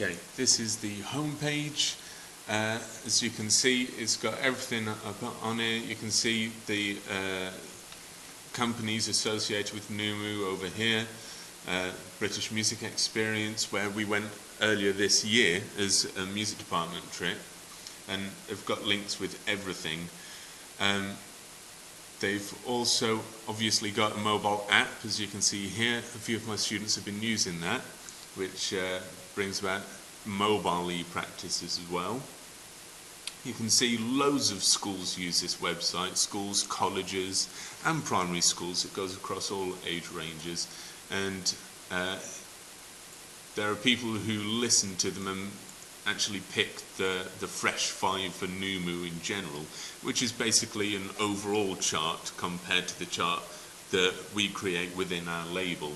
Okay, this is the home page. As you can see, it's got everything up on it. You can see the companies associated with NUMU over here. British Music Experience, where we went earlier this year as a music department trip, and they've got links with everything. They've also obviously got a mobile app, as you can see here. A few of my students have been using that, which brings about mobile e-practices as well. You can see loads of schools use this website, schools, colleges and primary schools. It goes across all age ranges, and there are people who listen to them and actually pick the Fresh 5 for NUMU in general, which is basically an overall chart compared to the chart that we create within our label.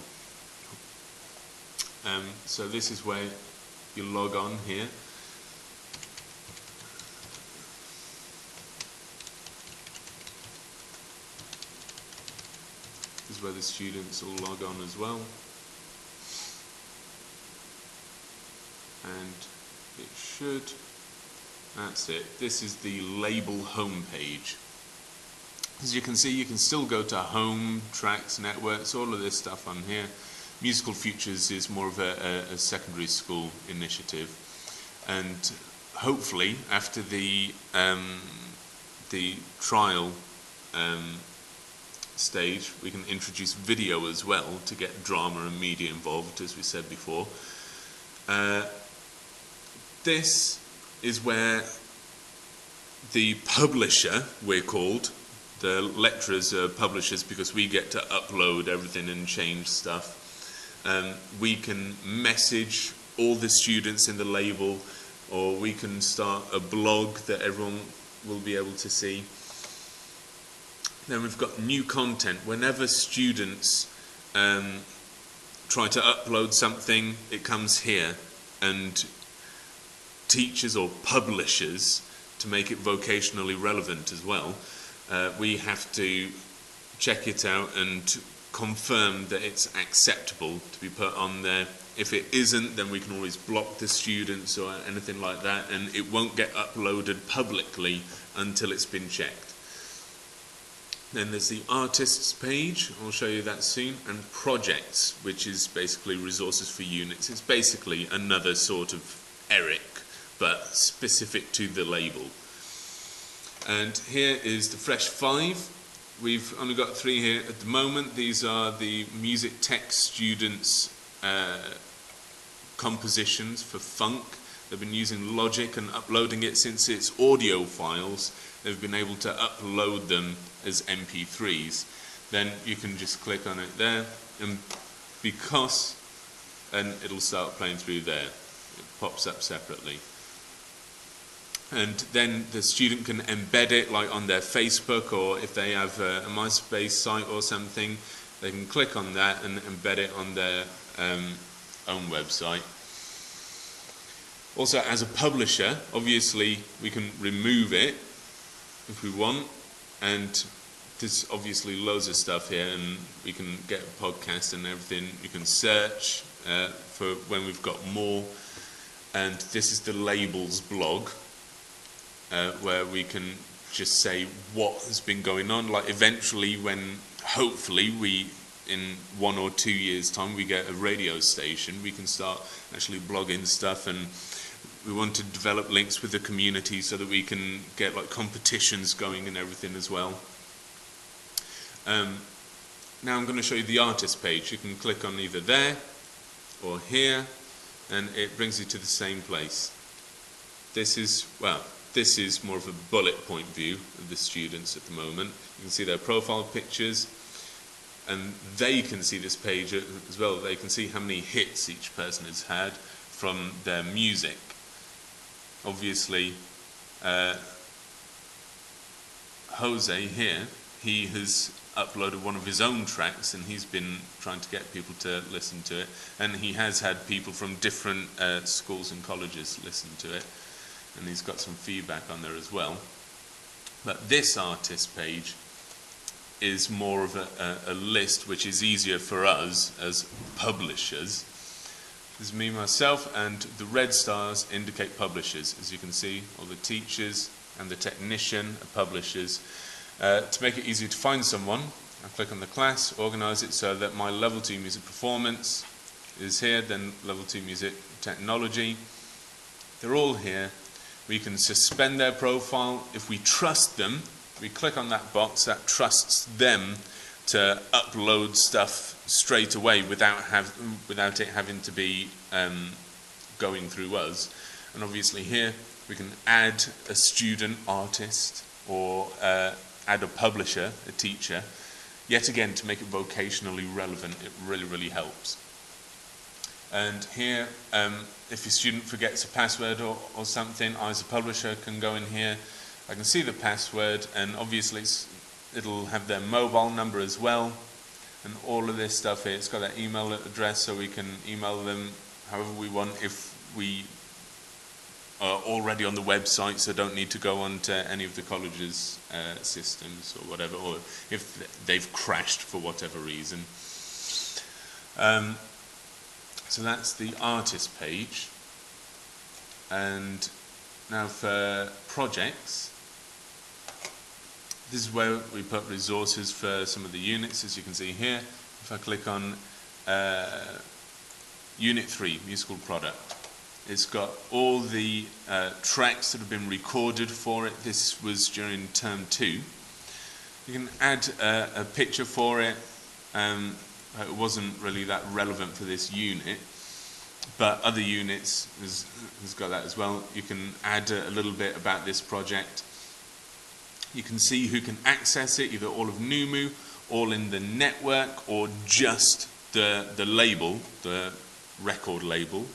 So this is where you log on here. This is where the students all log on as well. And it should, that's it. This is the label homepage. As you can see, you can still go to home, tracks, networks, all of this stuff on here. Musical Futures is more of a secondary school initiative, and hopefully after the trial stage, we can introduce video as well to get drama and media involved, as we said before. This is where the publisher, we're called, the lecturers are publishers because we get to upload everything and change stuff. We can message all the students in the label, or we can start a blog that everyone will be able to see. Then we've got new content. Whenever students try to upload something, it comes here, and teachers or publishers, to make it vocationally relevant as well, we have to check it out and confirm that it's acceptable to be put on there. If it isn't, then we can always block the students or anything like that, and it won't get uploaded publicly until it's been checked. Then there's the artists page, I'll show you that soon, and projects, which is basically resources for units. It's basically another sort of ERIC, but specific to the label. And here is the Fresh 5. We've only got 3 here at the moment. These are the music tech students' compositions for funk. They've been using Logic and uploading it. Since it's audio files, they've been able to upload them as MP3s. Then you can just click on it there, and it'll start playing through there. It pops up separately. And then the student can embed it like on their Facebook, or if they have a MySpace site or something, they can click on that and embed it on their own website. Also, as a publisher, obviously we can remove it if we want, and there's obviously loads of stuff here, and we can get a podcast and everything. You can search for when we've got more, and this is the labels blog, where we can just say what has been going on. Like eventually, when hopefully in 1 or 2 years' time we get a radio station, we can start actually blogging stuff, and we want to develop links with the community so that we can get like competitions going and everything as well. Now I'm going to show you the artist page. You can click on either there or here, and it brings you to the same place. This is more of a bullet point view of the students at the moment. You can see their profile pictures, and they can see this page as well. They can see how many hits each person has had from their music. Obviously, Jose here, he has uploaded one of his own tracks, and he's been trying to get people to listen to it, and he has had people from different schools and colleges listen to it, and he's got some feedback on there as well. But this artist page is more of a list, which is easier for us as publishers This is me, myself, and the red stars indicate publishers. As you can see, all the teachers and the technician are publishers. To make it easy to find someone, I click on the class, organise it so that my Level 2 Music Performance is here, then Level 2 Music Technology. They're all here. We can suspend their profile. If we trust them, we click on that box that trusts them to upload stuff straight away without it having to be going through us. And obviously here we can add a student, artist, or add a publisher, a teacher. Yet again, to make it vocationally relevant, it really helps. And here, if your student forgets a password or something, I as a publisher can go in here. I can see the password, and obviously it'll have their mobile number as well, and all of this stuff here. It's got their email address, so we can email them however we want if we are already on the website, so don't need to go on to any of the college's systems or whatever, or if they've crashed for whatever reason. So that's the artist page. And now for projects, this is where we put resources for some of the units, as you can see here. If I click on Unit 3, Musical Product, it's got all the tracks that have been recorded for it. This was during Term 2. You can add a picture for it. It wasn't really that relevant for this unit, but other units has got that as well. You can add a little bit about this project. You can see who can access it, either all of NUMU, all in the network, or just the label, the record label.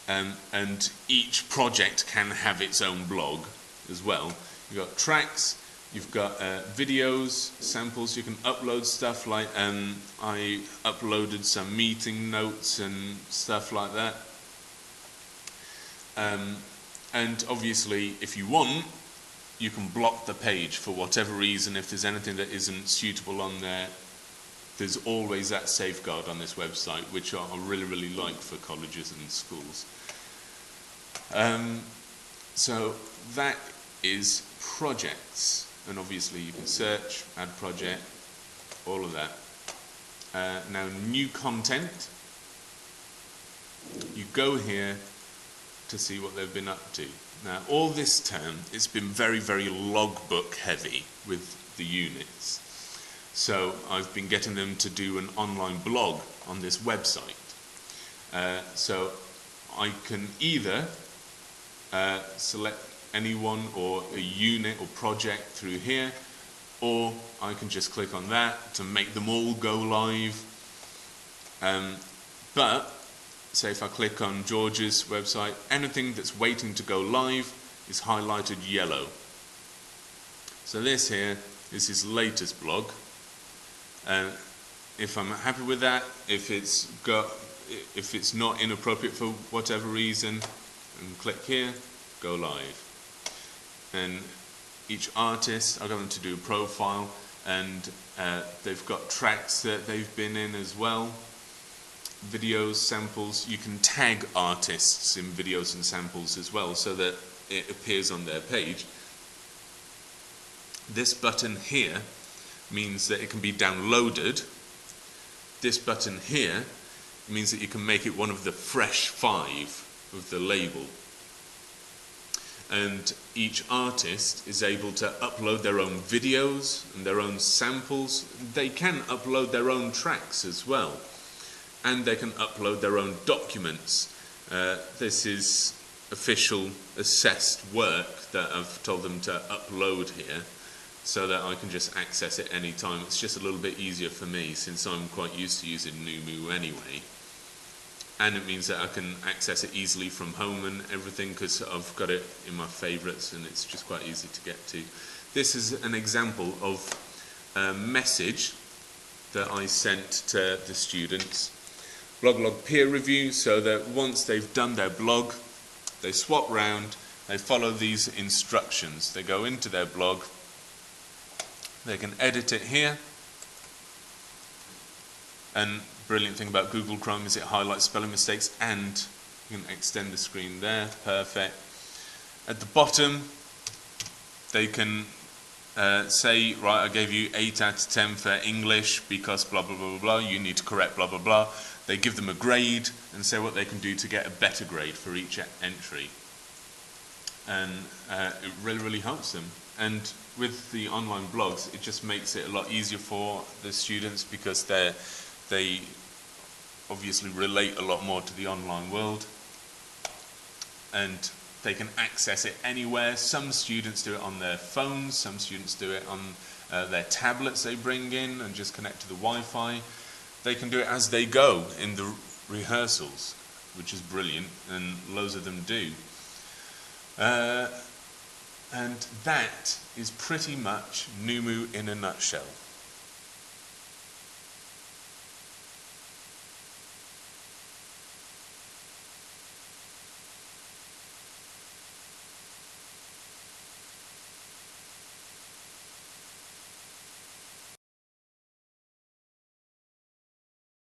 And each project can have its own blog as well. You've got tracks, you've got videos, samples. You can upload stuff like I uploaded some meeting notes and stuff like that. And obviously, if you want, you can block the page for whatever reason. If there's anything that isn't suitable on there, there's always that safeguard on this website, which I really like for colleges and schools. So that is projects, and obviously you can search, add project, all of that. Now new content, you go here to see what they've been up to. Now all this term, it's been very logbook heavy with the units. So I've been getting them to do an online blog on this website. So I can either select anyone or a unit or project through here, or I can just click on that to make them all go live. But say if I click on George's website, anything that's waiting to go live is highlighted yellow. So this here is his latest blog. If I'm happy with that, if it's not inappropriate for whatever reason, and click here, go live. And each artist, I got them to do a profile, and they've got tracks that they've been in as well, videos, samples. You can tag artists in videos and samples as well, so that it appears on their page. This button here means that it can be downloaded. This button here means that you can make it one of the fresh 5 of the label. And each artist is able to upload their own videos and their own samples. They can upload their own tracks as well. And they can upload their own documents. This is official assessed work that I've told them to upload here, so that I can just access it anytime. It's just a little bit easier for me, since I'm quite used to using NUMU anyway. And it means that I can access it easily from home and everything, because I've got it in my favourites and it's just quite easy to get to. This is an example of a message that I sent to the students. Blog log peer review, so that once they've done their blog, they swap round, they follow these instructions. They go into their blog, they can edit it here, and brilliant thing about Google Chrome is it highlights spelling mistakes, and you can extend the screen there. Perfect. At the bottom, they can say, right, I gave you 8 out of 10 for English because blah, blah, blah, blah, blah. You need to correct blah, blah, blah. They give them a grade and say what they can do to get a better grade for each entry. And it really, really helps them. And with the online blogs, it just makes it a lot easier for the students because they obviously relate a lot more to the online world. And they can access it anywhere. Some students do it on their phones, some students do it on their tablets they bring in and just connect to the Wi-Fi. They can do it as they go in the rehearsals, which is brilliant, and loads of them do. And that is pretty much NUMU in a nutshell.